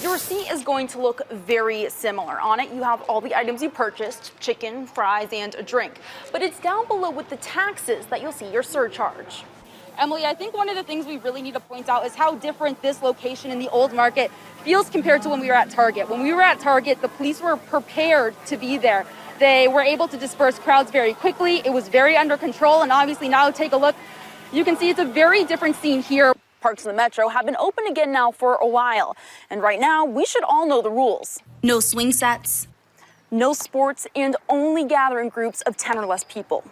Your receipt is going to look very similar. On it, you have all the items you purchased, chicken, fries, and a drink. But it's down below with the taxes that you'll see your surcharge. Emily, I think one of the things we really need to point out is how different this location in the old market feels compared to when we were at Target. When we were at Target, the police were prepared to be there. They were able to disperse crowds very quickly. It was very under control. And obviously now take a look. You can see it's a very different scene here. Parks in the metro have been open again now for a while. And right now, we should all know the rules. No swing sets, no sports, and only gathering groups of 10 or less people.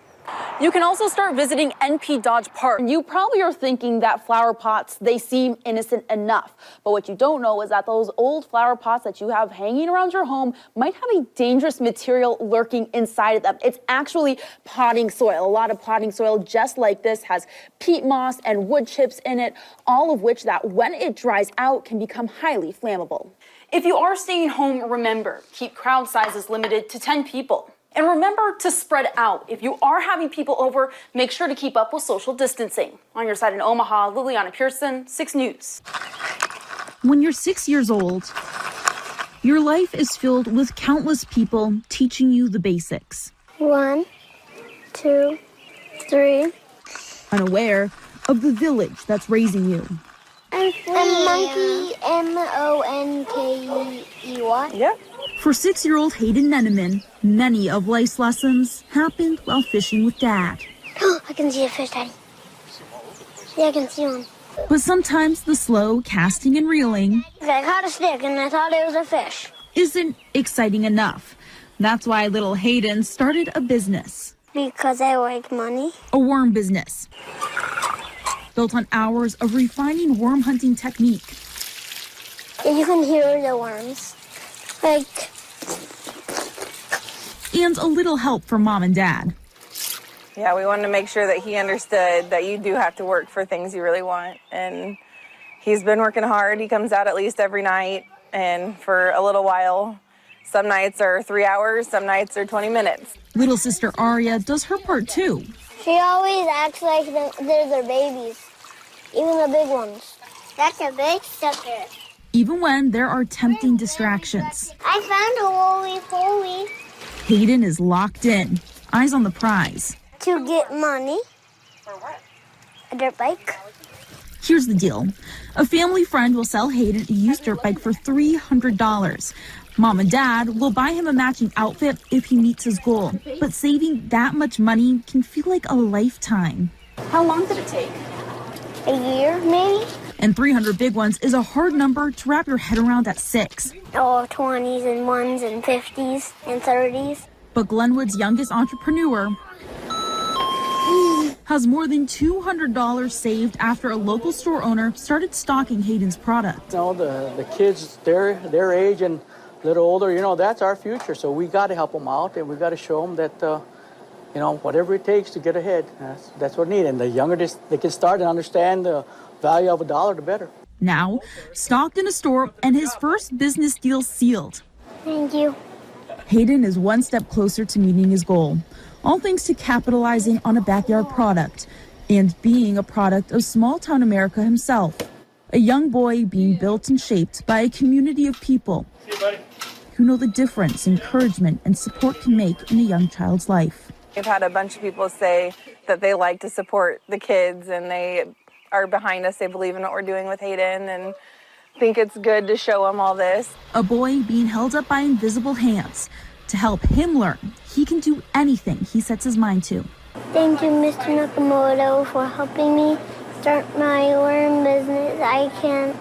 You can also start visiting NP Dodge Park. You probably are thinking that flower pots, they seem innocent enough. But what you don't know is that those old flower pots that you have hanging around your home might have a dangerous material lurking inside of them. It's actually potting soil. A lot of potting soil just like this has peat moss and wood chips in it, all of which that when it dries out can become highly flammable. If you are staying home, remember, keep crowd sizes limited to 10 people. And remember to spread out. If you are having people over, make sure to keep up with social distancing. On your side in Omaha, Lileana Pearson, 6 News. When you're 6 years old, your life is filled with countless people teaching you the basics. 1, 2, 3. Unaware of the village that's raising you. A monkey, M-O-N-K-E-Y. Yep. For 6-year-old Hayden Neneman, many of life's lessons happened while fishing with Dad. I can see a fish, Daddy. Yeah, I can see one. But sometimes the slow casting and reeling I caught a stick and I thought it was a fish. isn't exciting enough. That's why little Hayden started a business. Because I like money. A worm business. Built on hours of refining worm hunting technique. And you can hear the worms. Like... And a little help from Mom and Dad. Yeah, we wanted to make sure that he understood that you do have to work for things you really want. And he's been working hard. He comes out at least every night. And for a little while, some nights are 3 hours, some nights are 20 minutes. Little sister Aria does her part too. She always acts like they're their babies. Even the big ones. That's a big sucker. Even when there are tempting distractions. I found a roly-poly. Hayden is locked in, eyes on the prize. To get money. For what? A dirt bike. Here's the deal. A family friend will sell Hayden a used dirt bike for $300. Mom and Dad will buy him a matching outfit if he meets his goal. But saving that much money can feel like a lifetime. How long did it take? A year, maybe? And 300 big ones is a hard number to wrap your head around at 6. Oh, 20s and 1s and 50s and 30s. But Glenwood's youngest entrepreneur has more than $200 saved after a local store owner started stocking Hayden's product. You know, the kids, their age and a little older, you know, that's our future. So we got to help them out, and we got to show them that, you know, whatever it takes to get ahead, that's what we need. And the younger they can start and understand the value of a dollar, the better. Now, stocked in a store and his first business deal sealed. Thank you. Hayden is one step closer to meeting his goal, all thanks to capitalizing on a backyard product and being a product of small-town America himself. A young boy being built and shaped by a community of people who know the difference encouragement and support can make in a young child's life. We've had a bunch of people say that they like to support the kids and they are behind us. They believe in what we're doing with Hayden and think it's good to show him all this. A boy being held up by invisible hands to help him learn he can do anything he sets his mind to. Thank you, Mr. Nakamoto, for helping me start my worm business. I can't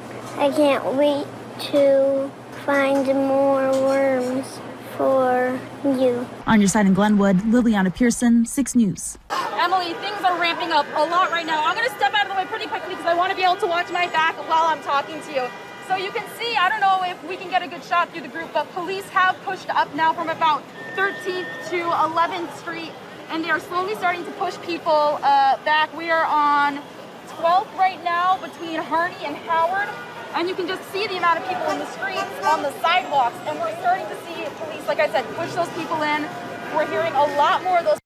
wait to find more worms for you. On your side in Glenwood, Lileana Pearson, 6 News. Emily, things are ramping up a lot right now. I'm going to step out of the way pretty quickly because I want to be able to watch my back while I'm talking to you. So you can see, I don't know if we can get a good shot through the group, but police have pushed up now from about 13th to 11th Street, and they are slowly starting to push people back. We are on 12th right now between Harney and Howard, and you can just see the amount of people in the streets, on the sidewalks, and we're starting to see police, like I said, push those people in. We're hearing a lot more of those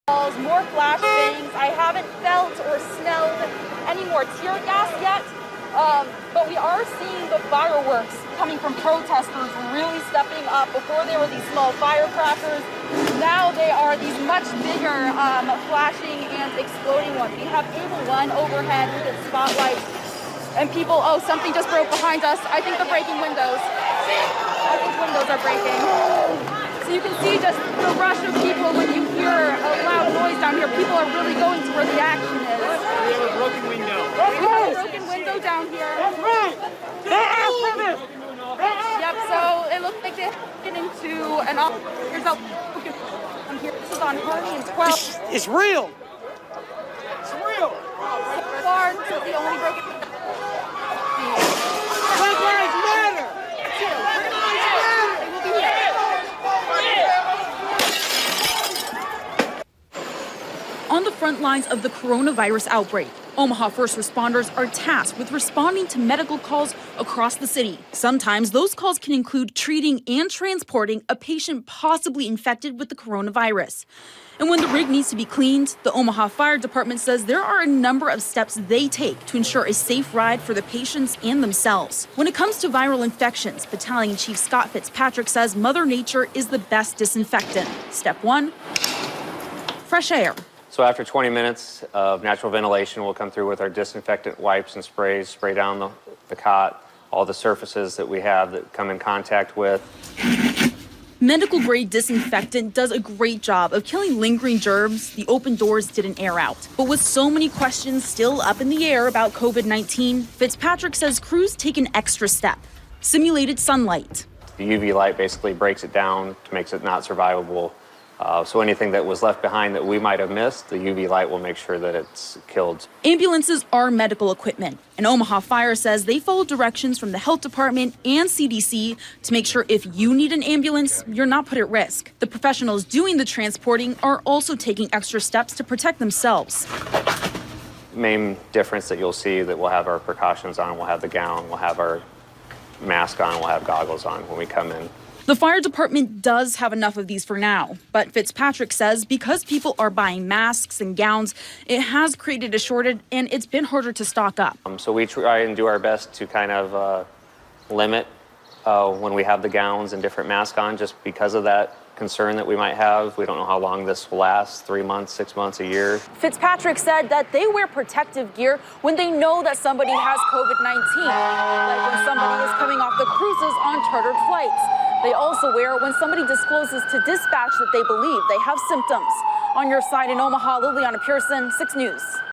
calls, more flashbangs. I haven't felt or smelled any more tear gas yet, But we are seeing the fireworks coming from protesters really stepping up. Before they were these small firecrackers. Now they are these much bigger flashing and exploding ones. We have Able 1 overhead with its spotlights. And people, oh, something just broke behind us. I think they're breaking windows. I think windows are breaking. So you can see just the rush of people when you hear a loud noise down here. People are really going to where the action is. We have a broken window. We have a broken window down here. That's right. Yep, so it looks like they're getting into an office. Here's a here. This is on Harney and 12. It's real. It's real. So far, this is the only broken window. Black Lives Matter. They will be here. On the front lines of the coronavirus outbreak, Omaha first responders are tasked with responding to medical calls across the city. Sometimes those calls can include treating and transporting a patient possibly infected with the coronavirus. And when the rig needs to be cleaned, the Omaha Fire Department says there are a number of steps they take to ensure a safe ride for the patients and themselves. When it comes to viral infections, Battalion Chief Scott Fitzpatrick says Mother Nature is the best disinfectant. Step 1, fresh air. So after 20 minutes of natural ventilation, we'll come through with our disinfectant wipes and sprays, spray down the cot, all the surfaces that we have that come in contact with. Medical grade disinfectant does a great job of killing lingering germs the open doors didn't air out. But with so many questions still up in the air about COVID-19, Fitzpatrick says crews take an extra step: simulated sunlight. The UV light basically breaks it down, makes it not survivable. So anything that was left behind that we might have missed, the UV light will make sure that it's killed. Ambulances are medical equipment, and Omaha Fire says they follow directions from the health department and CDC to make sure if you need an ambulance, you're not put at risk. The professionals doing the transporting are also taking extra steps to protect themselves. Main difference that you'll see that we'll have our precautions on, we'll have the gown, we'll have our mask on, we'll have goggles on when we come in. The fire department does have enough of these for now, but Fitzpatrick says because people are buying masks and gowns, it has created a shortage and it's been harder to stock up. So we try and do our best to kind of limit when we have the gowns and different masks on, just because of that concern that we might have. We don't know how long this will last, 3 months, 6 months, a year. Fitzpatrick said that they wear protective gear when they know that somebody has COVID-19, like when somebody is coming off the cruises on chartered flights. They also wear it when somebody discloses to dispatch that they believe they have symptoms. On your side in Omaha, Lileana Pearson, 6 News.